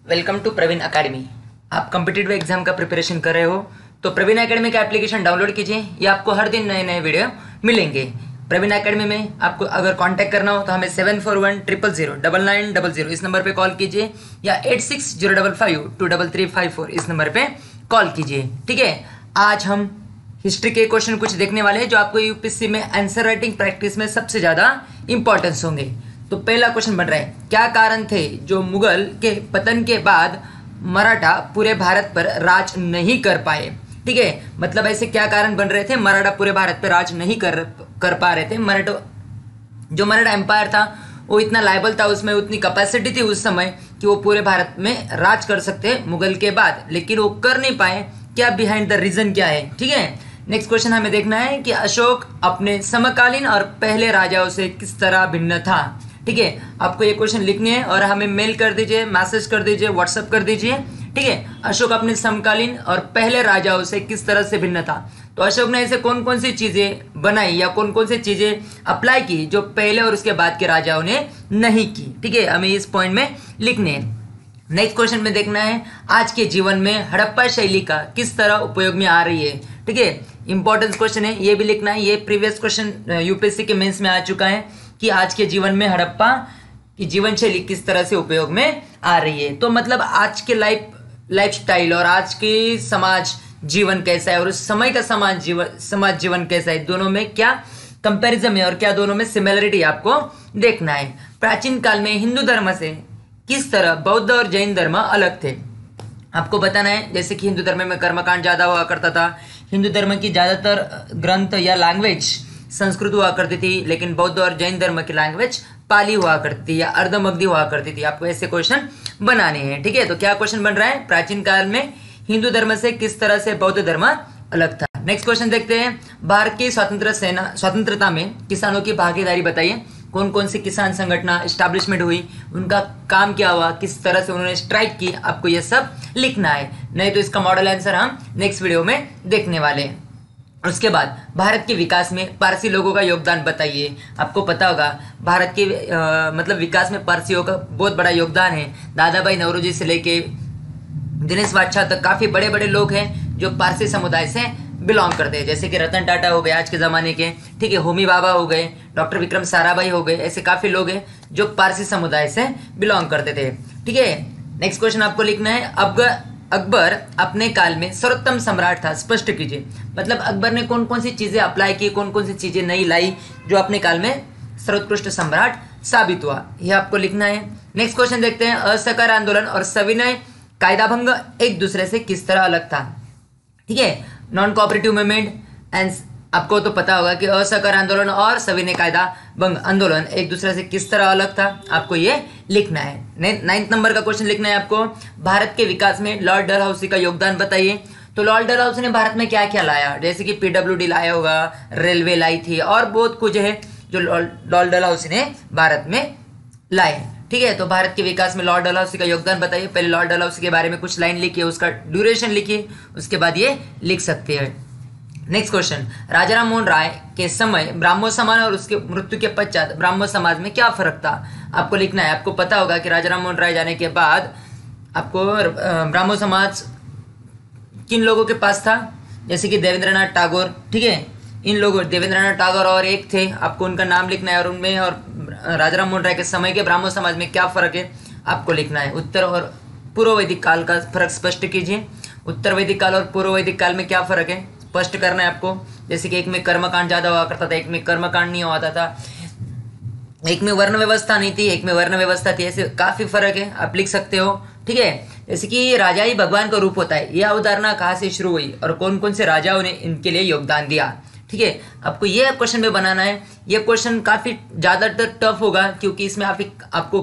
Welcome to Praveen academy. आप competitive exam का preparation कर रहे हो तो प्रवीण अकेडमी का एप्लीकेशन डाउनलोड कीजिए। ये आपको हर दिन नए नए वीडियो मिलेंगे। प्रवीण अकेडमी में आपको अगर कांटेक्ट करना हो तो हमें 7410009900 इस नंबर पे कॉल कीजिए या 8605523354 इस नंबर पे कॉल कीजिए। ठीक है, आज हम हिस्ट्री के क्वेश्चन कुछ देखने वाले हैं जो आपको यूपीएससी में आंसर राइटिंग प्रैक्टिस में सबसे ज़्यादा इंपॉर्टेंस होंगे। तो पहला क्वेश्चन बन रहा है, क्या कारण थे जो मुगल के पतन के बाद मराठा पूरे भारत पर राज नहीं कर पाए। ठीक है, मतलब ऐसे क्या कारण बन रहे थे, मराठा पूरे भारत पर राज नहीं कर पा रहे थे। मराठा एम्पायर था वो इतना लायबल था, उसमें उतनी कैपेसिटी थी उस समय कि वो पूरे भारत में राज कर सकते मुगल के बाद, लेकिन वो कर नहीं पाए। क्या बिहाइंड द रीजन क्या है। ठीक है, नेक्स्ट क्वेश्चन हमें देखना है कि अशोक अपने समकालीन और पहले राजाओं से किस तरह भिन्न था। ठीक है, आपको ये क्वेश्चन लिखने हैं और हमें मेल कर दीजिए, मैसेज कर दीजिए, व्हाट्सएप कर दीजिए। ठीक है, अशोक अपने समकालीन और पहले राजाओं से किस तरह से भिन्न था। तो अशोक ने ऐसे कौन कौन सी चीजें बनाई या कौन कौन सी चीजें अप्लाई की जो पहले और उसके बाद के राजाओं ने नहीं की। ठीक है, हमें इस पॉइंट में लिखने हैं। नेक्स्ट क्वेश्चन में देखना है, आज के जीवन में हड़प्पा शैली का किस तरह उपयोग में आ रही है। ठीक है, इंपॉर्टेंट क्वेश्चन है, ये भी लिखना है। ये प्रीवियस क्वेश्चन यूपीएससी के मेंस में आ चुका है कि आज के जीवन में हड़प्पा की जीवन शैली किस तरह से उपयोग में आ रही है। तो मतलब आज के लाइफ स्टाइल और आज के समाज जीवन कैसा है और उस समय का समाज जीवन कैसा है, दोनों में क्या कंपैरिजन है और क्या दोनों में सिमिलरिटी आपको देखना है। प्राचीन काल में हिंदू धर्म से किस तरह बौद्ध और जैन धर्म अलग थे, आपको बताना है। जैसे कि हिंदू धर्म में कर्मकांड ज्यादा हुआ करता था, हिंदू धर्म की ज्यादातर ग्रंथ या लैंग्वेज संस्कृत हुआ करती थी, लेकिन बौद्ध और जैन धर्म की लैंग्वेज पाली हुआ करती थी या अर्धमगधी हुआ करती थी। आपको ऐसे क्वेश्चन बनाने हैं। ठीक है, तो क्या क्वेश्चन बन रहा है, प्राचीन काल में हिंदू धर्म से किस तरह से बौद्ध धर्म अलग था। नेक्स्ट क्वेश्चन देखते हैं, भारत की स्वतंत्रता में किसानों की भागीदारी बताइए। कौन कौन सी किसान संगठन एस्टैब्लिशमेंट हुई, उनका काम क्या हुआ, किस तरह से उन्होंने स्ट्राइक की, आपको ये सब लिखना है। नहीं तो इसका मॉडल आंसर हम नेक्स्ट वीडियो में देखने वाले हैं। उसके बाद भारत के विकास में पारसी लोगों का योगदान बताइए। आपको पता होगा भारत के मतलब विकास में पारसियों का बहुत बड़ा योगदान है। दादा भाई नौरोजी से लेके दिनेश बादशाह तक काफी बड़े बड़े लोग हैं जो पारसी समुदाय से बिलोंग करते हैं, जैसे कि रतन टाटा हो गए आज के ज़माने के। ठीक है, होमी बाबा हो गए, डॉक्टर विक्रम साराभाई हो गए, ऐसे काफ़ी लोग हैं जो पारसी समुदाय से बिलोंग करते थे। ठीक है, नेक्स्ट क्वेश्चन आपको लिखना है, अकबर अपने काल में सर्वोत्तम सम्राट था, स्पष्ट कीजिए। मतलब अकबर ने कौन कौन सी चीज़ें अप्लाई की, कौन कौन सी चीज़ें नहीं लाई जो अपने काल में सर्वोत्कृष्ट सम्राट साबित हुआ, यह आपको लिखना है। नेक्स्ट क्वेश्चन देखते हैं, असहकार आंदोलन और सविनय कायदा भंग एक दूसरे से किस तरह अलग था। ठीक है, नॉन कोऑपरेटिव मूवमेंट एंड आपको तो पता होगा कि असहकार आंदोलन और सविनय कायदा भंग आंदोलन एक दूसरे से किस तरह अलग था, आपको ये लिखना है। 9th नंबर का क्वेश्चन लिखना है आपको, भारत के विकास में लॉर्ड डलहौसी का योगदान बताइए। तो लॉर्ड डलहौसी ने भारत में क्या क्या लाया, जैसे कि पीडब्ल्यूडी लाया होगा, रेलवे लाई थी और बहुत कुछ है जो लॉर्ड डलहौसी ने भारत में लाए। ठीक है, तो भारत के विकास में लॉर्ड डलहौसी का योगदान बताइए। पहले लॉर्ड डलहौसी के बारे में कुछ लाइन लिखिए, उसका ड्यूरेशन लिखिए, उसके बाद ये लिख सकते हैं। नेक्स्ट क्वेश्चन, राजा राम मोहन राय के समय ब्राह्मो समाज और उसके मृत्यु के पश्चात ब्राह्मो समाज में क्या फर्क था, आपको लिखना है। आपको पता होगा कि राजा राम मोहन राय जाने के बाद आपको ब्राह्मो समाज किन लोगों के पास था, जैसे कि देवेंद्रनाथ टैगोर। ठीक है, इन लोगों देवेंद्रनाथ टैगोर और एक थे, आपको उनका नाम लिखना है और उनमें और राजा राम मोहन राय के समय के ब्राह्मण समाज में क्या फर्क है आपको लिखना है। उत्तर और पूर्व वैदिक काल का फर्क स्पष्ट कीजिए। उत्तर वैदिक काल और पूर्व वैदिक काल में क्या फर्क है स्पष्ट करना है आपको। जैसे कि एक में कर्मकांड ज्यादा हुआ करता था, एक में कर्मकांड नहीं हुआ था, एक में वर्ण व्यवस्था नहीं थी, एक में वर्ण व्यवस्था थी, ऐसे काफी फर्क है, आप लिख सकते हो। ठीक है, जैसे कि राजा ही भगवान का रूप होता है, यह अवधारणा कहाँ से शुरू हुई और कौन कौन से राजाओं ने इनके लिए योगदान दिया। ठीक है, आपको ये क्वेश्चन में बनाना है। ये क्वेश्चन काफी ज्यादातर टफ होगा क्योंकि इसमें आपको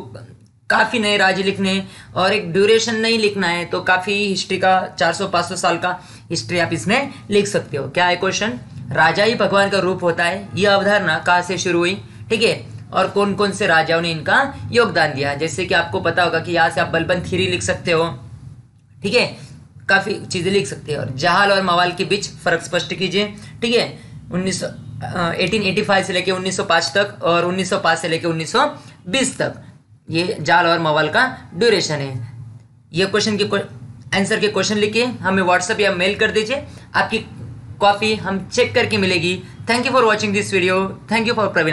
काफी नए राज्य लिखने हैं और एक ड्यूरेशन नहीं लिखना है, तो काफी हिस्ट्री का 400-500 साल का हिस्ट्री आप इसमें लिख सकते हो। क्या है क्वेश्चन, राजा ही भगवान का रूप होता है, यह अवधारणा कहाँ से शुरू हुई। ठीक है, और कौन कौन से राजाओं ने इनका योगदान दिया, जैसे कि आपको पता होगा कि यहाँ से आप बलबन थ्योरी लिख सकते हो। ठीक है, काफी चीजें लिख सकते हो। और जहाल और मवाल के बीच फर्क स्पष्ट कीजिए। ठीक है, 1885 से लेके 1905 तक और 1905 से लेके 1920 तक ये जाल और मवाल का ड्यूरेशन है। ये क्वेश्चन के आंसर के क्वेश्चन लिख के हमें व्हाट्सएप या मेल कर दीजिए, आपकी कॉपी हम चेक करके मिलेगी। Thank you for watching this video. Thank you for Praveen.